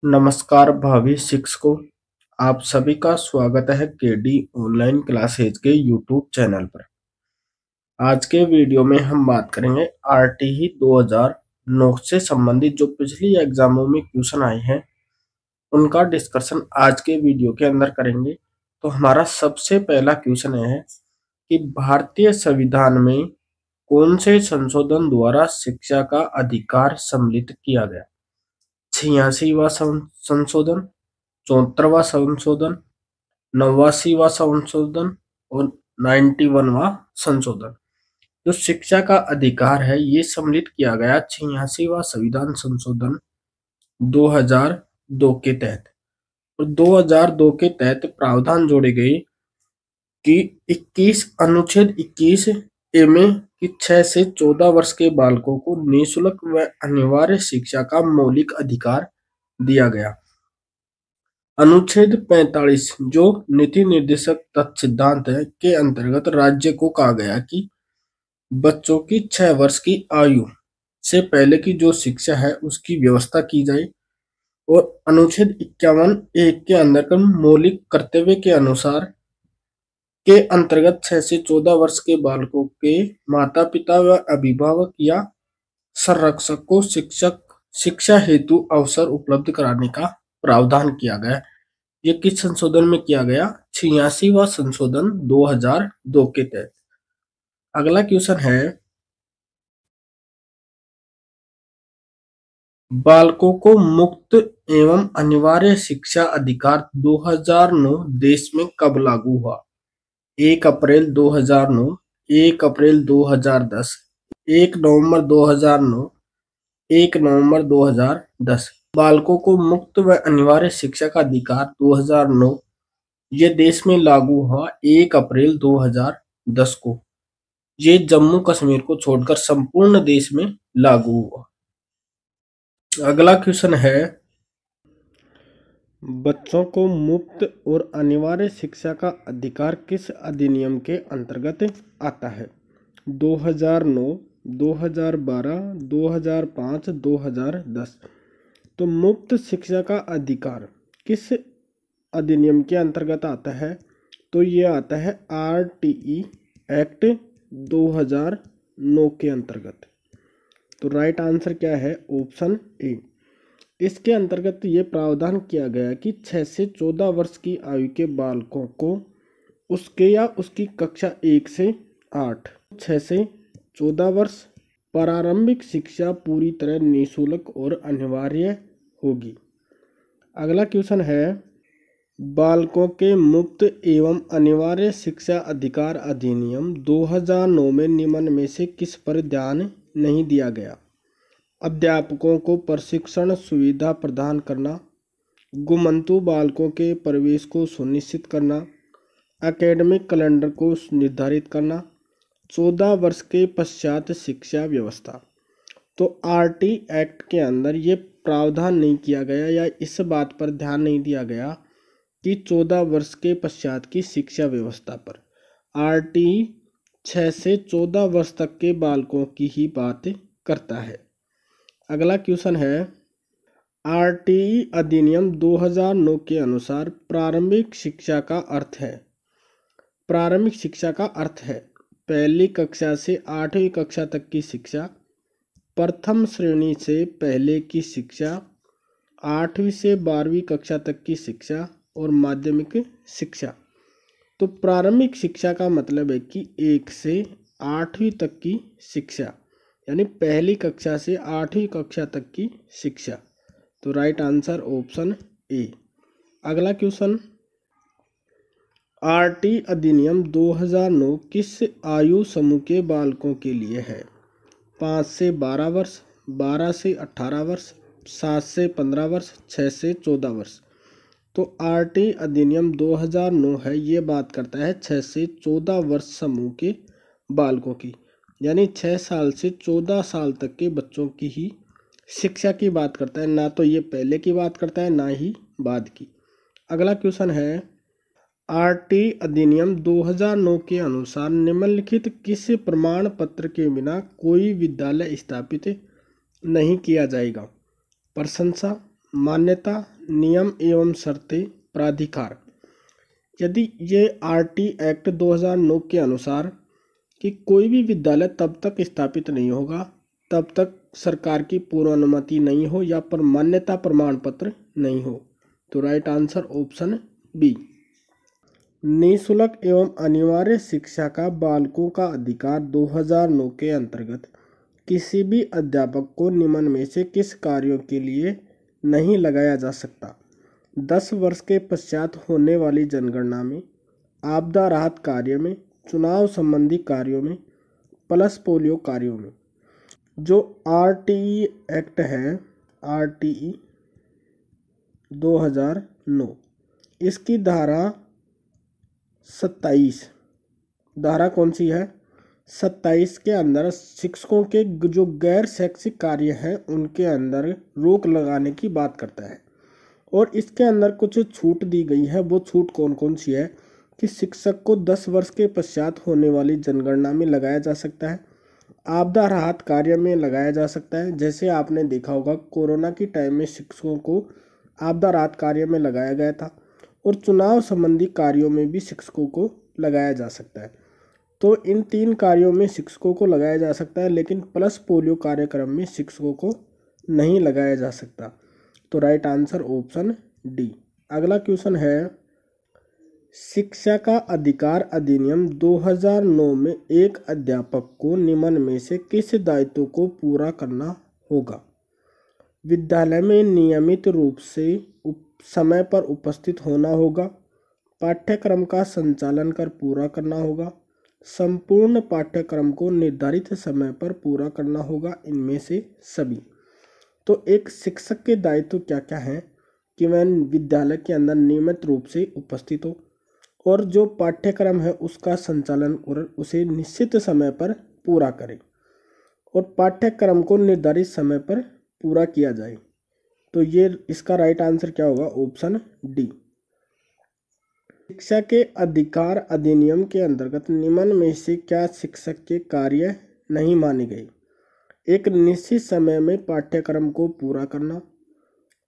नमस्कार भावी शिक्षकों, आप सभी का स्वागत है केडी ऑनलाइन क्लासेज के यूट्यूब चैनल पर। आज के वीडियो में हम बात करेंगे आरटीई 2009 से संबंधित जो पिछली एग्जामों में क्वेश्चन आए हैं उनका डिस्कशन आज के वीडियो के अंदर करेंगे। तो हमारा सबसे पहला क्वेश्चन है कि भारतीय संविधान में कौन से संशोधन द्वारा शिक्षा का अधिकार सम्मिलित किया गया? 86वां संशोधन, 74वां संशोधन, 89वां संशोधन और 91वां संशोधन। जो शिक्षा का अधिकार है ये सम्मिलित किया गया 86वां संविधान संशोधन 2002 के तहत। और 2002 के तहत प्रावधान जोड़े गए कि 21 अनुच्छेद 21 ए में कि 6 से 14 वर्ष के बालकों को निःशुल्क व अनिवार्य शिक्षा का मौलिक अधिकार दिया गया। अनुच्छेद 45 जो नीति निर्देशक तत्व सिद्धांत है के अंतर्गत राज्य को कहा गया कि बच्चों की 6 वर्ष की आयु से पहले की जो शिक्षा है उसकी व्यवस्था की जाए। और अनुच्छेद 51 एक के अंतर्गत मौलिक कर्तव्य के अनुसार के अंतर्गत 6 से 14 वर्ष के बालकों के माता पिता व अभिभावक या संरक्षक को शिक्षा हेतु अवसर उपलब्ध कराने का प्रावधान किया गया। ये किस संशोधन में किया गया? 86वां संशोधन 2002 के तहत। अगला क्वेश्चन है, बालकों को मुक्त एवं अनिवार्य शिक्षा अधिकार 2009 देश में कब लागू हुआ? 1 अप्रैल 2009, 1 अप्रैल 2010, 1 नवंबर 2009, 1 नवंबर 2010। बालकों को मुक्त व अनिवार्य शिक्षा का अधिकार 2009 ये देश में लागू हुआ 1 अप्रैल 2010 को। ये जम्मू कश्मीर को छोड़कर संपूर्ण देश में लागू हुआ। अगला क्वेश्चन है, बच्चों को मुफ्त और अनिवार्य शिक्षा का अधिकार किस अधिनियम के अंतर्गत आता है? 2009, 2012, 2005, 2010। तो मुफ्त शिक्षा का अधिकार किस अधिनियम के अंतर्गत आता है? तो ये आता है आरटीई एक्ट 2009 के अंतर्गत। तो राइट आंसर क्या है? Option A. इसके अंतर्गत ये प्रावधान किया गया कि 6 से 14 वर्ष की आयु के बालकों को उसके या उसकी कक्षा 1 से 8, 6 से 14 वर्ष प्रारंभिक शिक्षा पूरी तरह निःशुल्क और अनिवार्य होगी। अगला क्वेश्चन है, बालकों के मुफ्त एवं अनिवार्य शिक्षा अधिकार अधिनियम 2009 में निम्न में से किस पर ध्यान नहीं दिया गया? अध्यापकों को प्रशिक्षण सुविधा प्रदान करना, गुमंतु बालकों के प्रवेश को सुनिश्चित करना, एकेडमिक कैलेंडर को निर्धारित करना, 14 वर्ष के पश्चात शिक्षा व्यवस्था। तो आरटी एक्ट के अंदर ये प्रावधान नहीं किया गया या इस बात पर ध्यान नहीं दिया गया कि 14 वर्ष के पश्चात की शिक्षा व्यवस्था पर। आरटी 6 से 14 वर्ष तक के बालकों की ही बात करता है। अगला क्वेश्चन है, आरटीई अधिनियम 2009 के अनुसार प्रारंभिक शिक्षा का अर्थ है। प्रारंभिक शिक्षा का अर्थ है पहली कक्षा से 8वीं कक्षा तक की शिक्षा, प्रथम श्रेणी से पहले की शिक्षा, 8वीं से 12वीं कक्षा तक की शिक्षा और माध्यमिक शिक्षा। तो प्रारंभिक शिक्षा का मतलब है कि 1 से 8वीं तक की शिक्षा, यानी पहली कक्षा से 8वीं कक्षा तक की शिक्षा। तो राइट आंसर ऑप्शन ए। अगला क्वेश्चन, आरटी अधिनियम 2009 किस आयु समूह के बालकों के लिए है? 5 से 12 वर्ष, 12 से 18 वर्ष, 7 से 15 वर्ष, 6 से 14 वर्ष। तो आरटी अधिनियम 2009 है ये बात करता है 6 से 14 वर्ष समूह के बालकों की, यानी 6 साल से 14 साल तक के बच्चों की ही शिक्षा की बात करता है, ना तो ये पहले की बात करता है ना ही बाद की। अगला क्वेश्चन है, आरटी अधिनियम 2009 के अनुसार निम्नलिखित किस प्रमाण पत्र के बिना कोई विद्यालय स्थापित नहीं किया जाएगा? प्रशंसा, मान्यता, नियम एवं शर्तें प्राधिकार। यदि ये आरटी एक्ट 2009 के अनुसार कि कोई भी विद्यालय तब तक स्थापित नहीं होगा तब तक सरकार की पूर्व अनुमति नहीं हो या पर मान्यता प्रमाण पत्र नहीं हो। तो राइट आंसर ऑप्शन बी। निःशुल्क एवं अनिवार्य शिक्षा का बालकों का अधिकार 2009 के अंतर्गत किसी भी अध्यापक को निम्न में से किस कार्यों के लिए नहीं लगाया जा सकता? 10 वर्ष के पश्चात होने वाली जनगणना में, आपदा राहत कार्य में, चुनाव संबंधी कार्यों में, पल्स पोलियो कार्यों में। जो आरटीई एक्ट है, आरटीई 2009, इसकी धारा 27, धारा कौन सी है? 27 के अंदर शिक्षकों के जो गैर शैक्षिक कार्य हैं उनके अंदर रोक लगाने की बात करता है। और इसके अंदर कुछ छूट दी गई है। वो छूट कौन कौन सी है कि शिक्षक को 10 वर्ष के पश्चात होने वाली जनगणना में लगाया जा सकता है, आपदा राहत कार्य में लगाया जा सकता है। जैसे आपने देखा होगा कोरोना की टाइम में शिक्षकों को आपदा राहत कार्य में लगाया गया था, और चुनाव संबंधी कार्यों में भी शिक्षकों को लगाया जा सकता है। तो इन 3 कार्यों में शिक्षकों को लगाया जा सकता है, लेकिन पल्स पोलियो कार्यक्रम में शिक्षकों को नहीं लगाया जा सकता। तो राइट आंसर ऑप्शन डी। अगला क्वेश्चन है, शिक्षा का अधिकार अधिनियम 2009 में एक अध्यापक को निम्न में से किस दायित्व को पूरा करना होगा? विद्यालय में नियमित रूप से समय पर उपस्थित होना होगा, पाठ्यक्रम का संचालन कर पूरा करना होगा, संपूर्ण पाठ्यक्रम को निर्धारित समय पर पूरा करना होगा, इनमें से सभी। तो एक शिक्षक के दायित्व क्या क्या हैं कि वह विद्यालय के अंदर नियमित रूप से उपस्थित हो और जो पाठ्यक्रम है उसका संचालन और उसे निश्चित समय पर पूरा करे और पाठ्यक्रम को निर्धारित समय पर पूरा किया जाए। तो ये इसका राइट आंसर क्या होगा? Option D. शिक्षा के अधिकार अधिनियम के अंतर्गत निम्न में से क्या शिक्षक के कार्य नहीं माने गए? एक निश्चित समय में पाठ्यक्रम को पूरा करना,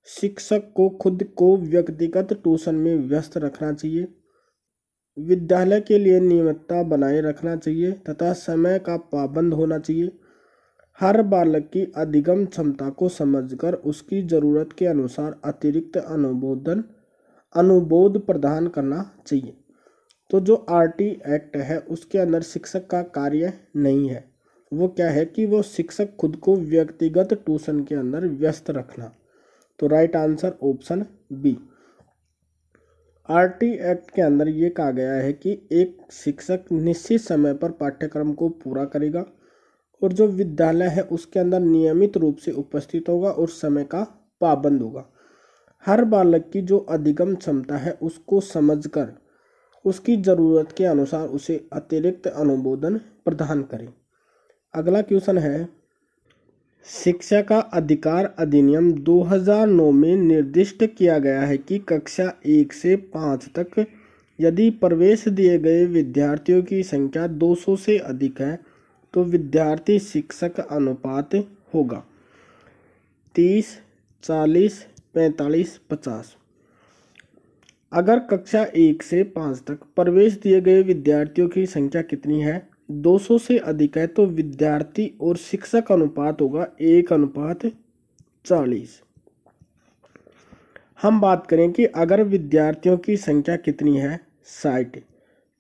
शिक्षक को खुद को व्यक्तिगत ट्यूशन में व्यस्त रखना चाहिए, विद्यालय के लिए नियमितता बनाए रखना चाहिए तथा समय का पाबंद होना चाहिए, हर बालक की अधिगम क्षमता को समझकर उसकी ज़रूरत के अनुसार अतिरिक्त अनुबोध प्रदान करना चाहिए। तो जो आरटी एक्ट है उसके अंदर शिक्षक का कार्य नहीं है, वो क्या है कि वो शिक्षक खुद को व्यक्तिगत ट्यूशन के अंदर व्यस्त रखना। तो right answer option B. RT act के अंदर ये कहा गया है कि एक शिक्षक निश्चित समय पर पाठ्यक्रम को पूरा करेगा और जो विद्यालय है उसके अंदर नियमित रूप से उपस्थित होगा और समय का पाबंद होगा। हर बालक की जो अधिगम क्षमता है उसको समझकर उसकी ज़रूरत के अनुसार उसे अतिरिक्त अनुमोदन प्रदान करें। अगला क्वेश्चन है, शिक्षा का अधिकार अधिनियम 2009 में निर्दिष्ट किया गया है कि कक्षा 1 से 5 तक यदि प्रवेश दिए गए विद्यार्थियों की संख्या 200 से अधिक है तो विद्यार्थी शिक्षक अनुपात होगा 30, 40, 45, 50। अगर कक्षा 1 से 5 तक प्रवेश दिए गए विद्यार्थियों की संख्या कितनी है? 200 से अधिक है तो विद्यार्थी और शिक्षक अनुपात होगा 1:40। हम बात करें कि अगर विद्यार्थियों की संख्या कितनी है? 60,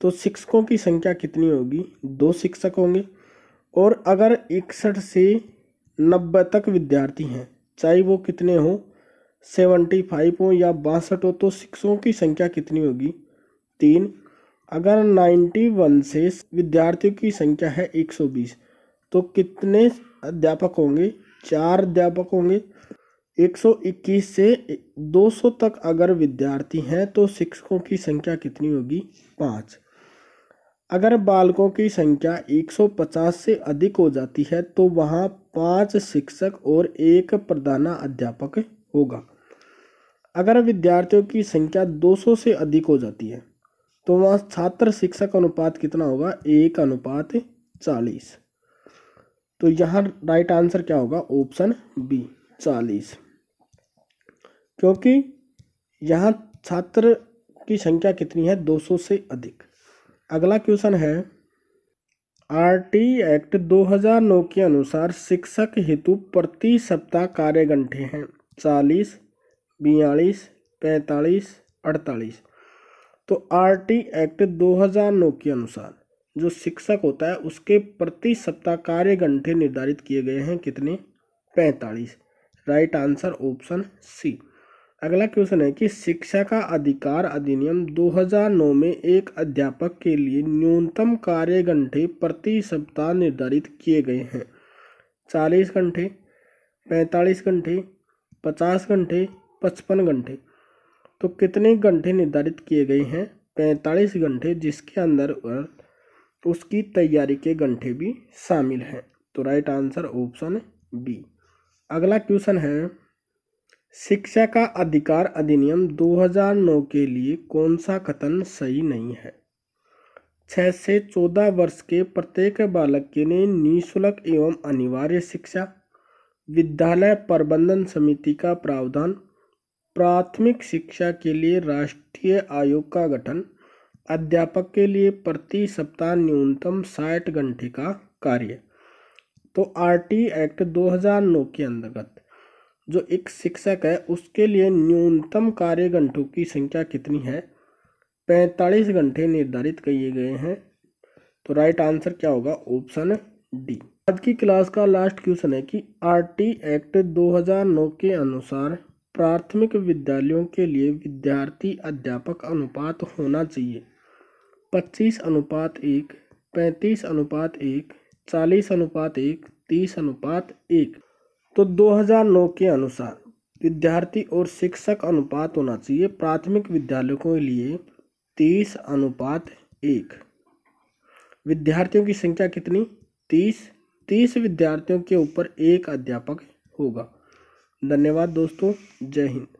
तो शिक्षकों की संख्या कितनी होगी? 2 शिक्षक होंगे। और अगर 61 से 90 तक विद्यार्थी हैं, चाहे वो कितने हो, 75 हो या 62 हो, तो शिक्षकों की संख्या कितनी होगी? 3। अगर 91 से विद्यार्थियों की संख्या है 120, तो कितने अध्यापक होंगे? 4 अध्यापक होंगे। 121 से 200 तक अगर विद्यार्थी हैं तो शिक्षकों की संख्या कितनी होगी? 5। अगर बालकों की संख्या 150 से अधिक हो जाती है तो वहाँ 5 शिक्षक और 1 प्रधानाध्यापक होगा। अगर विद्यार्थियों की संख्या 200 से अधिक हो जाती है तो वहाँ छात्र शिक्षक अनुपात कितना होगा? 1:40। तो यहाँ राइट आंसर क्या होगा? Option B, 40। क्योंकि यहाँ छात्र की संख्या कितनी है? 200 से अधिक। अगला क्वेश्चन है, आरटी एक्ट 2009 के अनुसार शिक्षक हेतु प्रति सप्ताह कार्य घंटे हैं 40, 42, 45, 48। तो आरटी एक्ट 2009 के अनुसार जो शिक्षक होता है उसके प्रति सप्ताह कार्य घंटे निर्धारित किए गए हैं कितने? 45। Right answer option C. अगला क्वेश्चन है कि शिक्षा का अधिकार अधिनियम 2009 में एक अध्यापक के लिए न्यूनतम कार्य घंटे प्रति सप्ताह निर्धारित किए गए हैं 40 घंटे, 45 घंटे, 50 घंटे, 55 घंटे। तो कितने घंटे निर्धारित किए गए हैं? 45 घंटे, जिसके अंदर उसकी तैयारी के घंटे भी शामिल हैं। तो राइट आंसर ऑप्शन बी। अगला क्वेश्चन है, शिक्षा का अधिकार अधिनियम 2009 के लिए कौन सा कथन सही नहीं है? 6 से 14 वर्ष के प्रत्येक बालक के लिए निःशुल्क एवं अनिवार्य शिक्षा, विद्यालय प्रबंधन समिति का प्रावधान, प्राथमिक शिक्षा के लिए राष्ट्रीय आयोग का गठन, अध्यापक के लिए प्रति सप्ताह न्यूनतम 60 घंटे का कार्य। तो आरटी एक्ट 2009 के अंतर्गत जो एक शिक्षक है उसके लिए न्यूनतम कार्य घंटों की संख्या कितनी है? 45 घंटे निर्धारित किए गए हैं। तो राइट आंसर क्या होगा? Option D. आज की क्लास का लास्ट क्वेश्चन है कि आरटी एक्ट 2009 के अनुसार प्राथमिक विद्यालयों के लिए विद्यार्थी अध्यापक अनुपात होना चाहिए 25:1, 35:1, 40:1, 30:1। तो 2009 के अनुसार विद्यार्थी और शिक्षक अनुपात होना चाहिए प्राथमिक विद्यालयों के लिए 30:1। विद्यार्थियों की संख्या कितनी? 30 विद्यार्थियों के ऊपर एक अध्यापक होगा। धन्यवाद दोस्तों, जय हिंद।